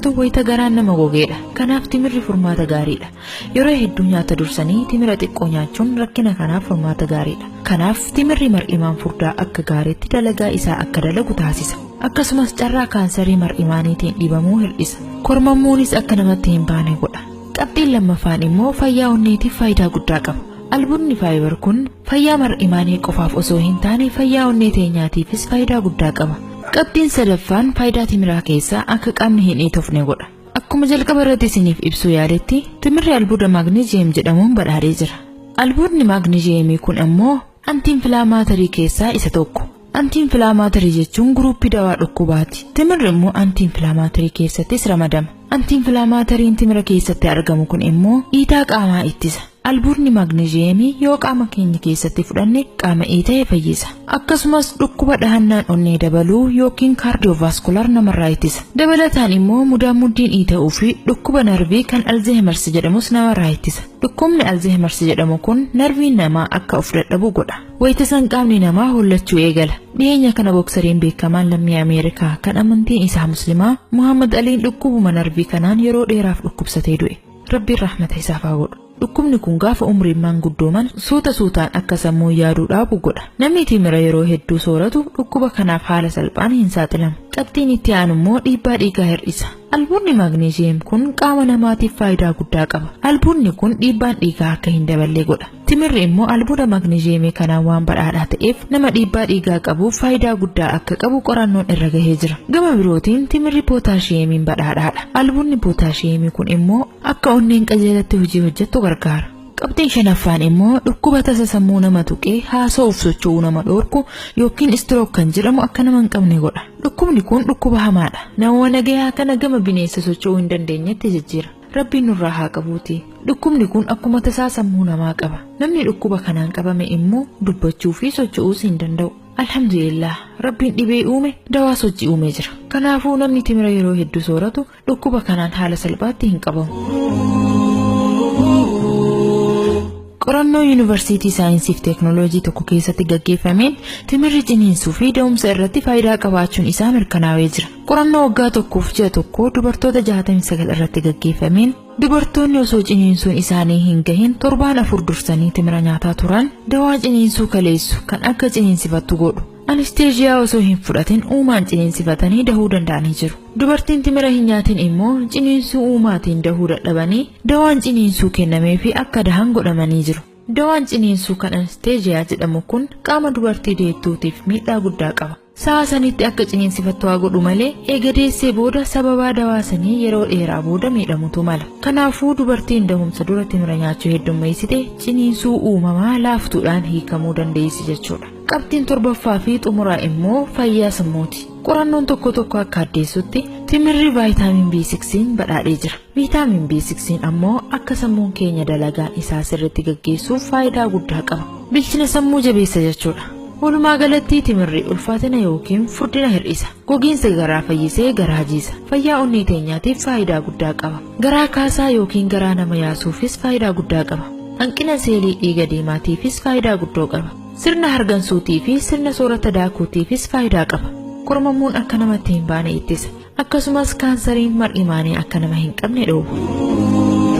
nyaattu wayita garaan nama gogeedha. Kanaaf timirri furmaata gaariidha. Yeroo hedduu nyaata dursanii timira xiqqoo nyaachuun rakkina kanaaf furmaata gaariidha. Kanaaf timirri mar'imaan furdaa akka gaariitti dalagaa isaa akka dalagu taasisa. Akkasumas carraa kaansarii mar'imaaniitiin dhibamuu hir'isa. Kormammuunis akka namatti hin baane godha. Qabxiin lammaffaan immoo fayyaa onneetiif faayidaa guddaa qaba. Albuudni faayibar kun fayyaa mar'imaanii qofaaf osoo hin taane fayyaa onnee teenyaatiifis faayidaa guddaa qaba. Qabxiin sadaffaan faayidaa timiraa keessaa akka qaamni hin dhiitofne godha. Akkuma jalqaba irratti isiniif ibsuu yaaletti timirri albuuda maagneeziyem jedhamuun badhaadhee jira. Albuudni maagneeziyemii kun ammoo antiinfilaamaatarii keessaa isa tokko. Antiinfilaamaatarii jechuun guruuppii dawaa dhukkubaati. Timirri immoo antiinfilaamaatarii keessattis ramadama. Antiinfilaamaatariin timira keessatti argamu kun immoo dhiitaa qaamaa ittisa. Albuudni maagneeziyemii yoo qaama keenya keessatti fudhanne qaama dhiita'e fayyisa. Akkasumas dhukkuba dhahannaan onnee dabaluu yookiin kaardiyoovaaskular namarraa ittisa. Dabalataan immoo mudaan muddiin dhiita'uu fi dhukkuba narvii kan alzeemersi jedhamus namarraa ittisa. Dhukkubni alzeemersi jedhamu kun narviin namaa akka of dadhabu godha. Wayita san qaamni namaa hollachuu eegala. Dhiyeenya kana boksariin beekamaan lammii Ameerikaa kan amantiin isaa muslimaa Muhammad Aliin dhukkubuma narvii kanaan yeroo dheeraaf dhukkubsatee du'e. Rabbiin rahmata isaaf haa godhu. Dhukkubni kun gaafa umriin maanguddooman suutaan akka sammuu yaaduu dhaabu godha. Namni timira yeroo hedduu sooratu dhukkuba kanaaf haala salphaan hin saaxilamu. Qabxiin itti aanu immoo dhiibbaa dhiigaa hir'isa. Albuudni maagneeziyem kun qaama namaatiif faayidaa guddaa qaba. Albuudni kun dhiibbaan dhiigaa akka hin daballe godha. Timirri immoo albuuda maagneeziyemii kanaan waan badhaadhaa ta'eef nama dhiibbaa dhiigaa qabuuf faayidaa guddaa akka qabu qorannoon irra gahee jira. Gama birootiin timirri pootaashiyemiin badhaadhaadha. Albuudni pootaashiyemii kun immoo akka onneen qajeelatti hojii hojjettu gargaara. Qabxiin shanaffaan immoo dhukkuba tasa sammuu nama tuqee haasa'uuf socho'uu nama dhoorku yookiin istirook kan jedhamu akka nama hin qabne godha. Dhukkubni kun dhukkuba hamaadha. Nama nagayaa kana gama bineensa socho'uu hin dandeenyetti jijjiira. Rabbiin nurraa haa qabuuti. Dhukkubni kun akkuma tasaa sammuu namaa qaba. Namni dhukkuba kanaan qabame immoo dubbachuu fi socho'uus hin danda'u. Alhamdulillah, Rabbiin dhibee uume dawaa sochii uumee jira. Kanaafuu namni timira yeroo hedduu sooratu dhukkuba kanaan haala salphaatti hin qabamu. Qorannoo Yuunivarsiitii Saayinsii fi Teekinooloojii tokko keessatti gaggeeffameen timirri ciniinsuu fi da'umsa irratti faayidaa qabaachuun isaa mirkanaa'ee jira. Qorannoo waggaa tokkoof ji'a tokko dubartoota 69 irratti gaggeeffameen dubartoonni osoo ciniinsuun isaanii hin gahin torbaan 4 dursanii timira nyaataa turan dawaa ciniinsuu kaleessu kan akka ciniinsifattu godhu. Anesteeziyaa osoo hin fudhatin uumaan ciniinsifatanii dahuu danda'anii jiru. Dubartiin timira hin nyaatin immoo ciniinsuu uumaatiin dahuu dadhabanii dawaan ciniinsuu kennamee fi akka dahan godhamanii jiru. Dawaan ciniinsuu kan anesteeziyaa jedhamu kun qaama dubartii deettuutiif miidhaa guddaa qaba. Sa'a sanitti akka ciniinsifattu haa godhu malee eega deessee booda sababaa dawaa sanii yeroo dheeraa booda miidhamutu mala. Kanaafuu dubartiin dahumsa dura timira nyaachuu heddummeessite ciniinsuu uumamaa laaftuudhaan hiikamuu dandeessi jechuudha. Qabxiin torbaffaa fi xumuraa immoo fayyaa sammuuti. Qorannoon tokko akka addeessutti timirri vaayitaamin B6 badhaadhee jira. Viitaamin B6 ammoo akka sammuun keenya dalagaan isaa sirriitti gaggeessuuf faayidaa guddaa qaba. Bilchina sammuu jabeessa jechuudha. Walumaa galatti timirri ulfaatina yookiin furdina hir'isa. Gogiinsa garaa fayyisee garaa jiisa. Fayyaa onnee teenyaatiif faayidaa guddaa qaba. Garaa kaasaa yookiin garaa nama yaasuufis faayidaa guddaa qaba. Hanqina seelii dhiiga diimaatiifis faayidaa guddoo qaba. Sirna hargansuutii fi sirna soorata daakuutiifis faayidaa qaba. Kormammuun akka namatti hin baane ittisa. Akkasumas kaansariin mar'imaanii akka nama hin qabne dhowwa.